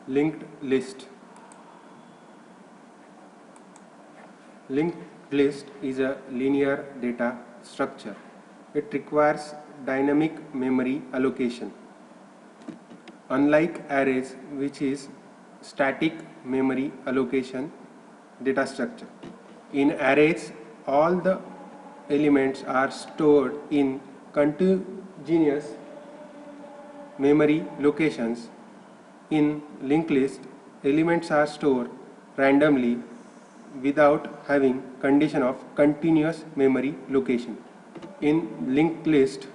Linked list. Linked list is a linear data structure. It requires dynamic memory allocation. Unlike arrays, which is static memory allocation data structure. In arrays, all the elements are stored in contiguous memory locations. In linked list, elements are stored randomly without having condition of continuous memory location. In linked list,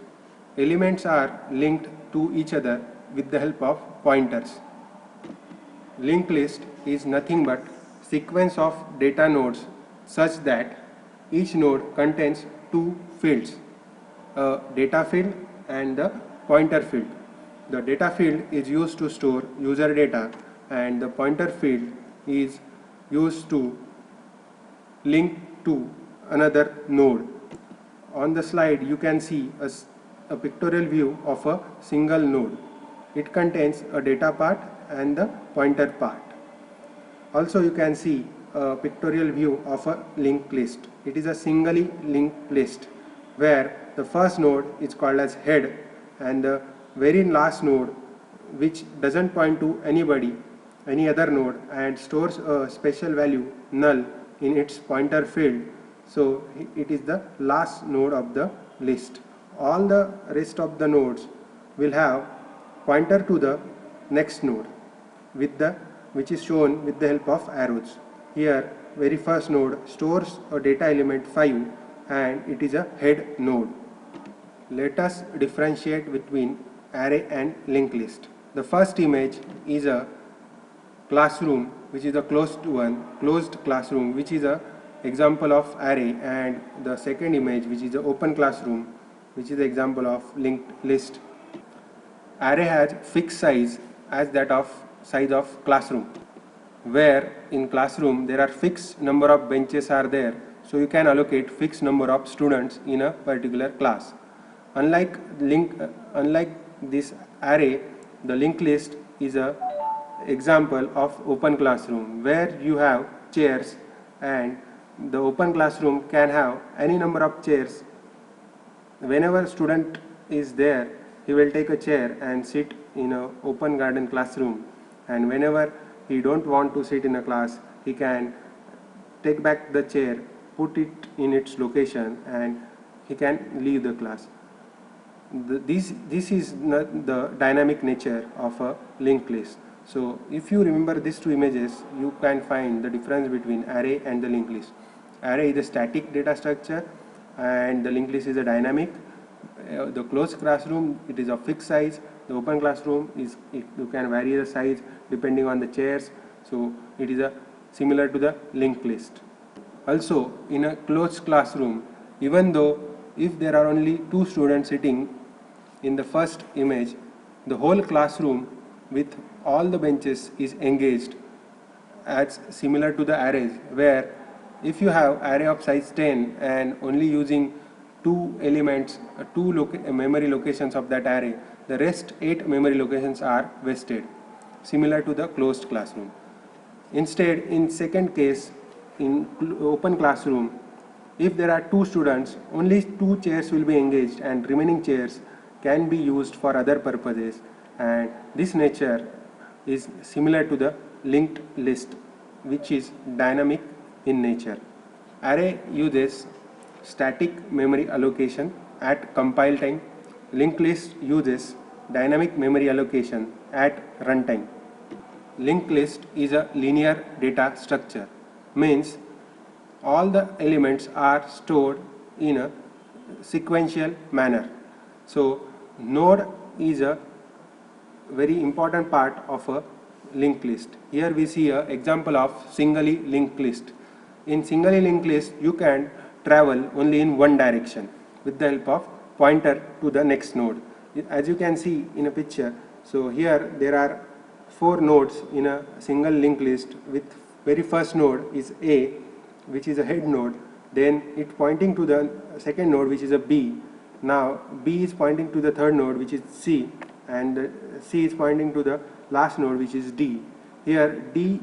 elements are linked to each other with the help of pointers. Linked list is nothing but sequence of data nodes such that each node contains two fields, a data field and the pointer field. The data field is used to store user data and the pointer field is used to link to another node. On the slide you can see a pictorial view of a single node. It contains a data part and the pointer part. Also you can see a pictorial view of a linked list. It is a singly linked list where the first node is called as head and the very last node, which doesn't point to anybody, any other node, and stores a special value null in its pointer field, so it is the last node of the list. All the rest of the nodes will have pointer to the next node which is shown with the help of arrows. Here very first node stores a data element 5 and it is a head node. Let us differentiate between array and linked list. The first image is a classroom, which is a closed classroom, which is a example of array, and the second image, which is an open classroom, which is the example of linked list. Array has fixed size as that of size of classroom, where in classroom there are fixed number of benches are there, so you can allocate fixed number of students in a particular class. Unlike this array, the linked list is a example of open classroom where you have chairs, and the open classroom can have any number of chairs. Whenever student is there, he will take a chair and sit in an open garden classroom, and whenever he don't want to sit in a class, he can take back the chair, put it in its location, and he can leave the class. This is not the dynamic nature of a linked list. So if you remember these two images, you can find the difference between array and the linked list. Array is a static data structure and the linked list is a dynamic. The closed classroom, it is a fixed size. The open classroom is, you can vary the size depending on the chairs, so it is similar to the linked list. Also in a closed classroom, even though if there are only 2 students sitting in the first image, the whole classroom with all the benches is engaged, as similar to the arrays, where if you have array of size 10 and only using 2 elements, 2 memory locations of that array, the rest 8 memory locations are wasted, similar to the closed classroom. Instead, in second case, in open classroom, if there are 2 students, only 2 chairs will be engaged and remaining chairs can be used for other purposes, and this nature is similar to the linked list, which is dynamic in nature. Array uses static memory allocation at compile time. Linked list uses dynamic memory allocation at runtime. Linked list is a linear data structure, means all the elements are stored in a sequential manner. So node is a very important part of a linked list. Here we see an example of singly linked list. In singly linked list, you can travel only in one direction with the help of pointer to the next node. As you can see in a picture, so here there are 4 nodes in a single linked list. With very first node is A, which is a head node, then it pointing to the second node, which is a B. Now B is pointing to the third node, which is C, and C is pointing to the last node, which is D. Here D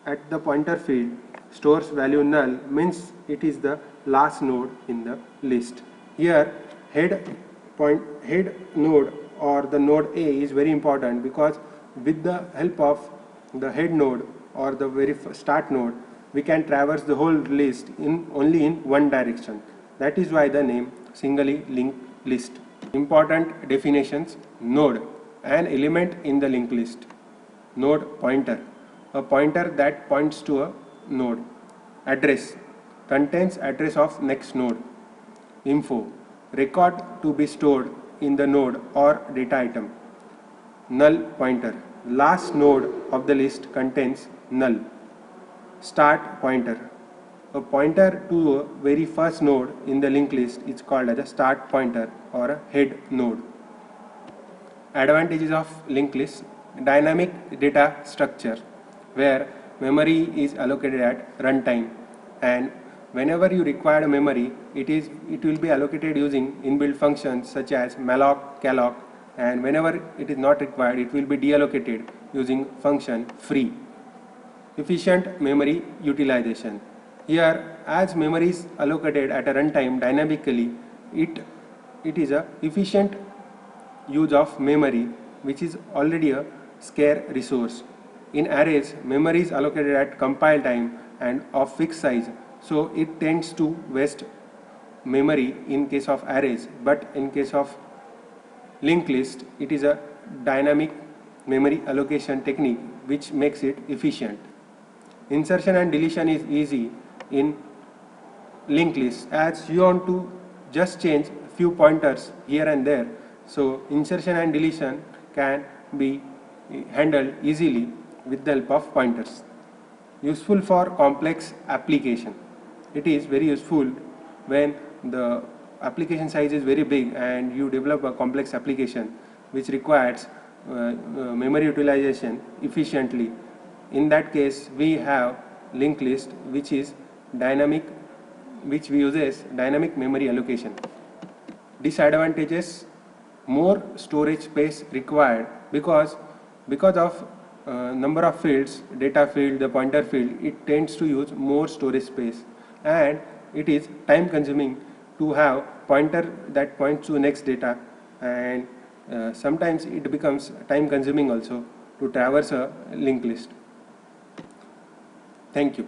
at the pointer field stores value null, means it is the last node in the list. Here head node or the node A is very important, because with the help of the head node or the very start node, we can traverse the whole list in only in one direction. That is why the name singly linked list. Important definitions: node, an element in the linked list. Node pointer, a pointer that points to a node. Address, contains address of next node. Info, record to be stored in the node or data item. Null pointer, last node of the list contains null. Start pointer, a pointer to a very first node in the linked list is called as a start pointer or a head node. Advantages of linked list: dynamic data structure, where memory is allocated at runtime, and whenever you require memory, it will be allocated using inbuilt functions such as malloc, calloc, and whenever it is not required, it will be deallocated using function free. Efficient memory utilization. Here, as memory is allocated at a runtime dynamically, it is a efficient use of memory, which is already a scarce resource. In arrays, memory is allocated at compile time and of fixed size, so it tends to waste memory in case of arrays, but in case of linked list, it is a dynamic memory allocation technique which makes it efficient. Insertion and deletion is easy in linked list, as you want to just change few pointers here and there, so insertion and deletion can be handled easily with the help of pointers. Useful for complex application. It is very useful when the application size is very big and you develop a complex application which requires memory utilization efficiently. In that case, we have linked list, which is dynamic, which uses dynamic memory allocation. Disadvantages: more storage space required, because of number of fields, data field, the pointer field, it tends to use more storage space, and it is time consuming to have pointer that points to next data, and sometimes it becomes time consuming also to traverse a linked list. Thank you.